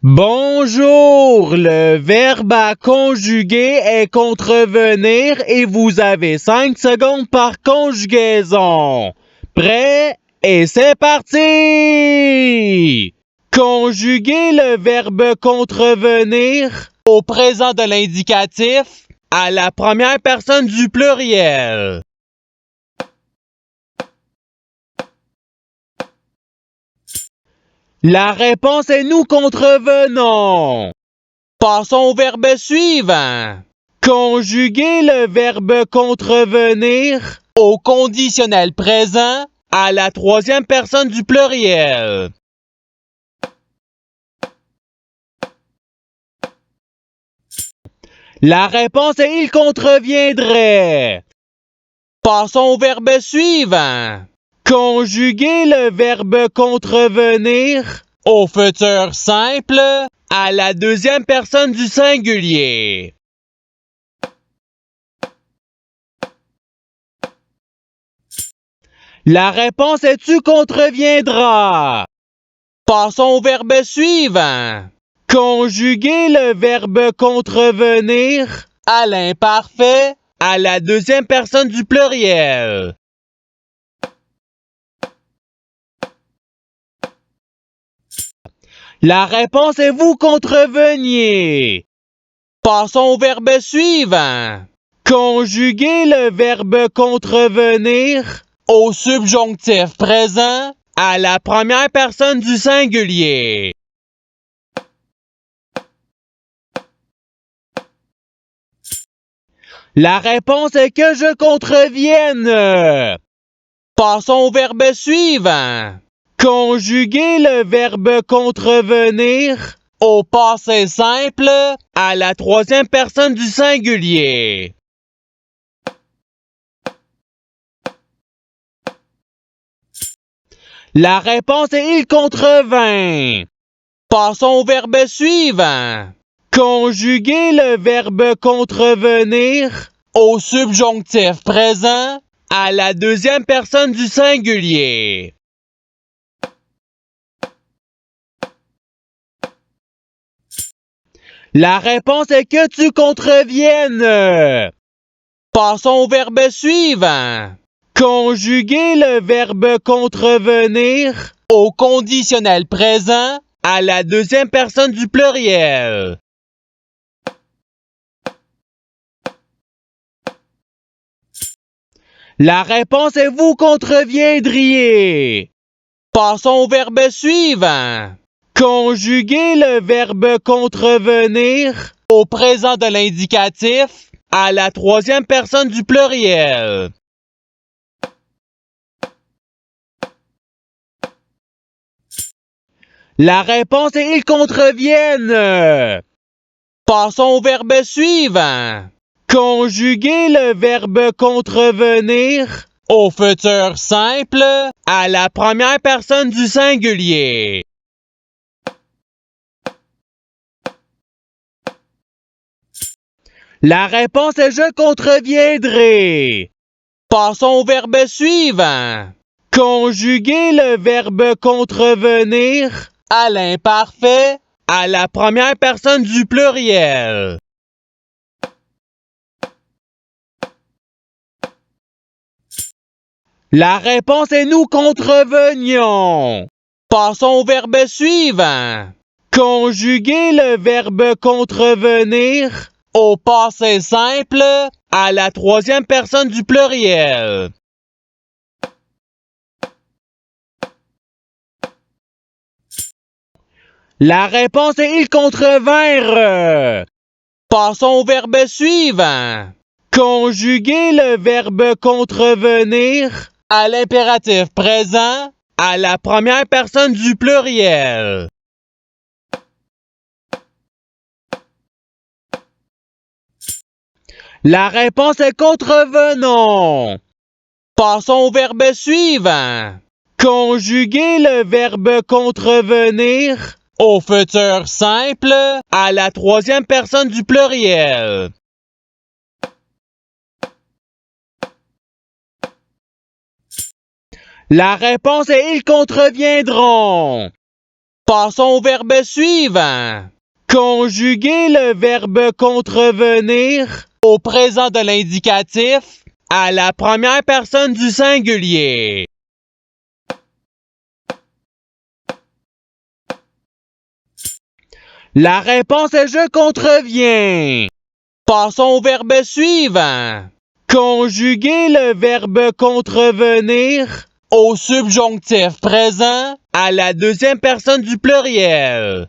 Bonjour, le verbe à conjuguer est contrevenir et vous avez 5 secondes par conjugaison. Prêt? Et c'est parti! Conjuguer le verbe contrevenir au présent de l'indicatif à la première personne du pluriel. La réponse est nous contrevenons. Passons au verbe suivant. Conjuguer le verbe contrevenir au conditionnel présent à la troisième personne du pluriel. La réponse est il contreviendrait. Passons au verbe suivant. Conjuguer le verbe contrevenir au futur simple à la deuxième personne du singulier. La réponse est tu contreviendras. Passons au verbe suivant. Conjuguer le verbe contrevenir à l'imparfait à la deuxième personne du pluriel. La réponse est vous contreveniez. Passons au verbe suivant. Conjuguer le verbe contrevenir au subjonctif présent à la première personne du singulier. La réponse est que je contrevienne. Passons au verbe suivant. Conjuguer le verbe contrevenir au passé simple à la troisième personne du singulier. La réponse est il contrevint. Passons au verbe suivant. Conjuguer le verbe contrevenir au subjonctif présent à la deuxième personne du singulier. La réponse est que tu contreviennes. Passons au verbe suivant. Conjuguer le verbe contrevenir au conditionnel présent à la deuxième personne du pluriel. La réponse est vous contreviendriez. Passons au verbe suivant. Conjuguer le verbe contrevenir au présent de l'indicatif à la troisième personne du pluriel. La réponse est ils contreviennent. Passons au verbe suivant. Conjuguer le verbe contrevenir au futur simple à la première personne du singulier. La réponse est je contreviendrai. Passons au verbe suivant. Conjuguer le verbe contrevenir à l'imparfait à la première personne du pluriel. La réponse est nous contrevenions. Passons au verbe suivant. Conjuguer le verbe contrevenir au passé simple à la troisième personne du pluriel. La réponse est ils contrevinrent. Passons au verbe suivant. Conjuguer le verbe contrevenir à l'impératif présent à la première personne du pluriel. La réponse est contrevenons. Passons au verbe suivant. Conjuguer le verbe contrevenir au futur simple à la troisième personne du pluriel. La réponse est ils contreviendront. Passons au verbe suivant. Conjuguer le verbe contrevenir au présent de l'indicatif à la première personne du singulier. La réponse est je contreviens. Passons au verbe suivant. Conjuguer le verbe contrevenir au subjonctif présent à la deuxième personne du pluriel.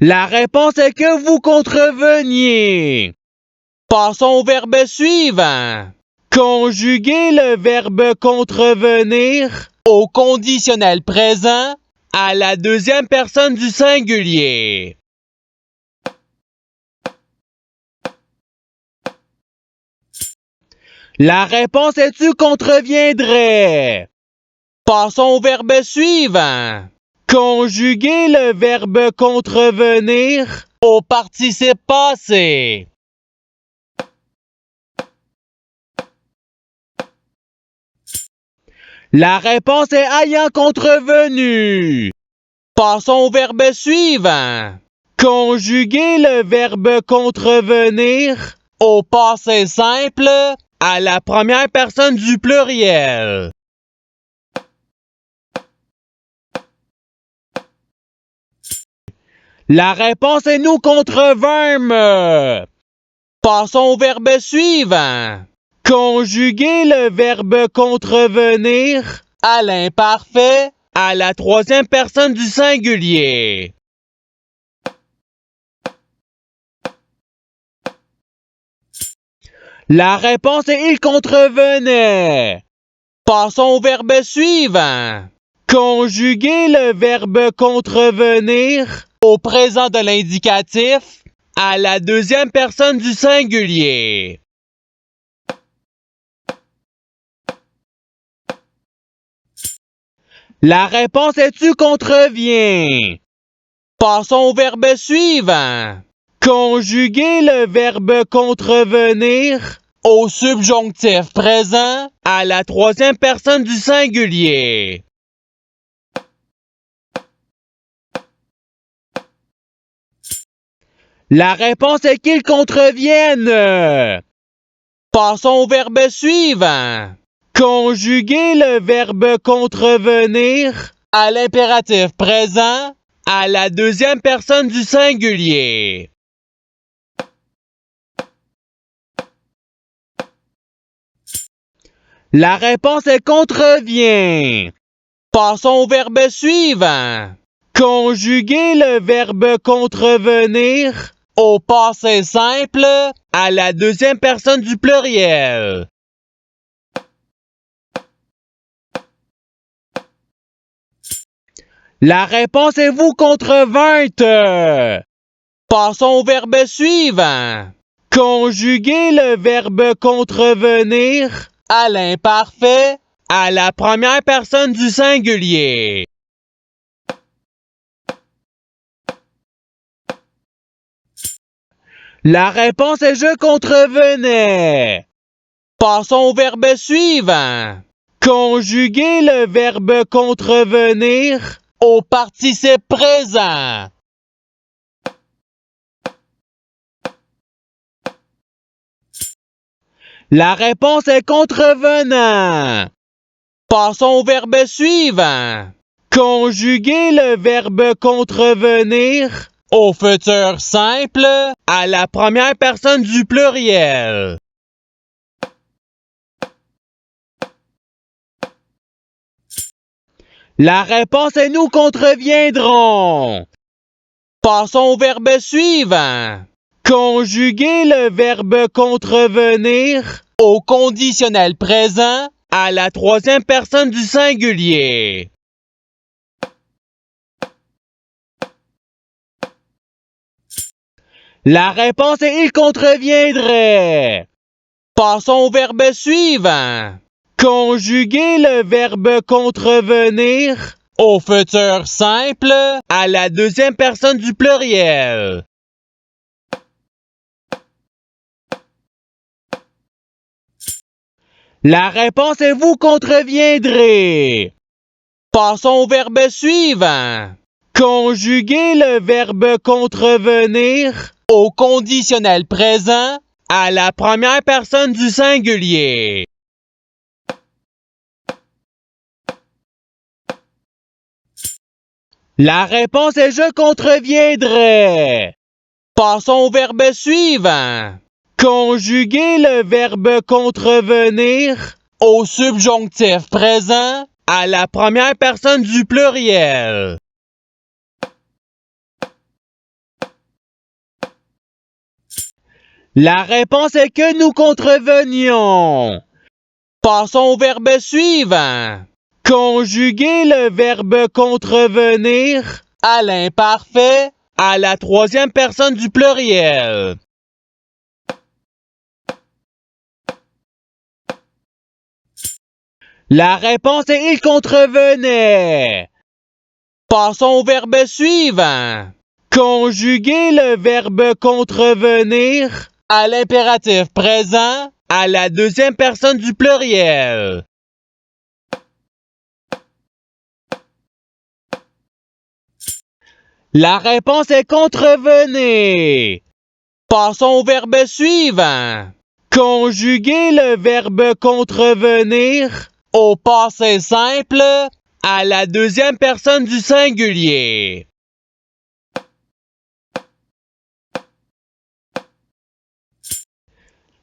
La réponse est que vous contreveniez. Passons au verbe suivant. Conjuguer le verbe contrevenir au conditionnel présent à la deuxième personne du singulier. La réponse est tu contreviendrais. Passons au verbe suivant. Conjuguer le verbe contrevenir au participe passé. La réponse est ayant contrevenu. Passons au verbe suivant. Conjuguer le verbe contrevenir au passé simple à la première personne du pluriel. La réponse est nous contrevîmes. Passons au verbe suivant. Conjuguer le verbe contrevenir à l'imparfait à la troisième personne du singulier. La réponse est il contrevenait. Passons au verbe suivant. Conjuguer le verbe contrevenir au présent de l'indicatif à la deuxième personne du singulier. La réponse est tu contreviens. Passons au verbe suivant. Conjuguer le verbe contrevenir au subjonctif présent à la troisième personne du singulier. La réponse est qu'ils contreviennent. Passons au verbe suivant. Conjuguer le verbe contrevenir à l'impératif présent à la deuxième personne du singulier. La réponse est contrevient. Passons au verbe suivant. Conjuguer le verbe contrevenir au passé simple à la deuxième personne du pluriel. La réponse est vous contrevinte. Passons au verbe suivant. Conjuguer le verbe contrevenir à l'imparfait à la première personne du singulier. La réponse est je contrevenais. Passons au verbe suivant. Conjuguer le verbe contrevenir au participe présent. La réponse est contrevenant. Passons au verbe suivant. Conjuguer le verbe contrevenir au futur simple à la première personne du pluriel. La réponse est nous contreviendrons. Passons au verbe suivant. Conjuguer le verbe contrevenir au conditionnel présent à la troisième personne du singulier. La réponse est il contreviendrait. Passons au verbe suivant. Conjuguer le verbe contrevenir au futur simple à la deuxième personne du pluriel. La réponse est vous contreviendrez. Passons au verbe suivant. Conjuguez le verbe contrevenir au conditionnel présent à la première personne du singulier. La réponse est je contreviendrai. Passons au verbe suivant. Conjuguez le verbe contrevenir au subjonctif présent à la première personne du pluriel. La réponse est que nous contrevenions. Passons au verbe suivant. Conjuguez le verbe contrevenir à l'imparfait à la troisième personne du pluriel. La réponse est il contrevenait. Passons au verbe suivant. Conjuguez le verbe contrevenir à l'impératif présent à la deuxième personne du pluriel. La réponse est contrevenez. Passons au verbe suivant. Conjuguez le verbe contrevenir au passé simple à la deuxième personne du singulier.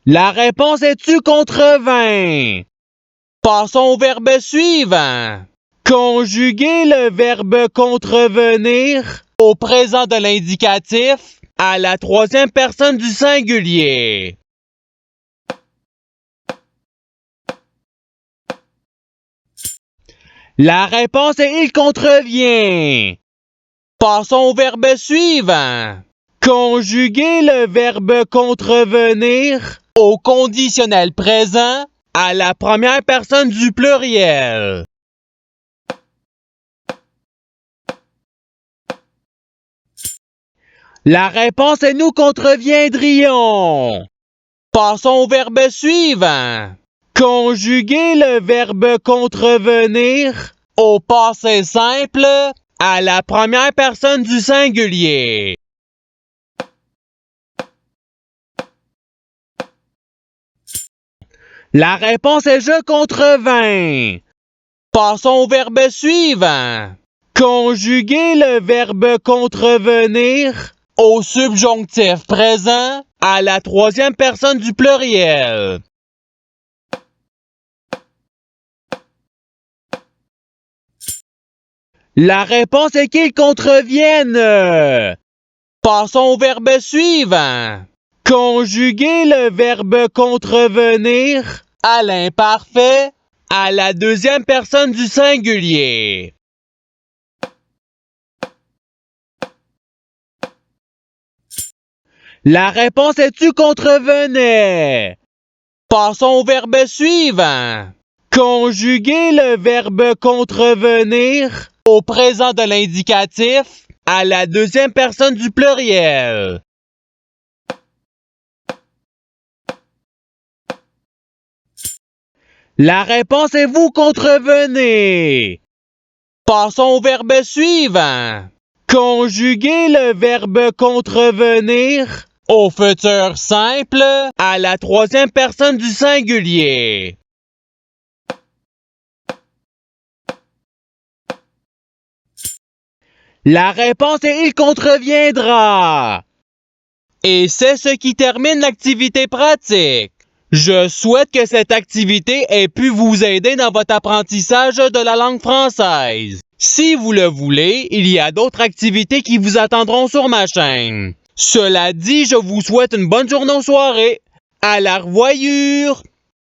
La réponse est tu contrevint. Passons au verbe suivant. Conjuguez le verbe contrevenir au présent de l'indicatif à la troisième personne du singulier. La réponse est il contrevient. Passons au verbe suivant. Conjuguez le verbe contrevenir au conditionnel présent à la première personne du pluriel. La réponse est nous contreviendrions. Passons au verbe suivant. Conjuguez le verbe contrevenir au passé simple à la première personne du singulier. La réponse est je contrevins. Passons au verbe suivant. Conjuguez le verbe contrevenir au subjonctif présent à la troisième personne du pluriel. La réponse est qu'ils contreviennent. Passons au verbe suivant. Conjuguez le verbe contrevenir à l'imparfait à la deuxième personne du singulier. La réponse est tu contrevenais. Passons au verbe suivant. Conjuguez le verbe contrevenir au présent de l'indicatif à la deuxième personne du pluriel. La réponse est vous contrevenez. Passons au verbe suivant. Conjuguez le verbe contrevenir au futur simple à la troisième personne du singulier. La réponse est il contreviendra. Et c'est ce qui termine l'activité pratique. Je souhaite que cette activité ait pu vous aider dans votre apprentissage de la langue française. Si vous le voulez, il y a d'autres activités qui vous attendront sur ma chaîne. Cela dit, je vous souhaite une bonne journée ou soirée. À la revoyure!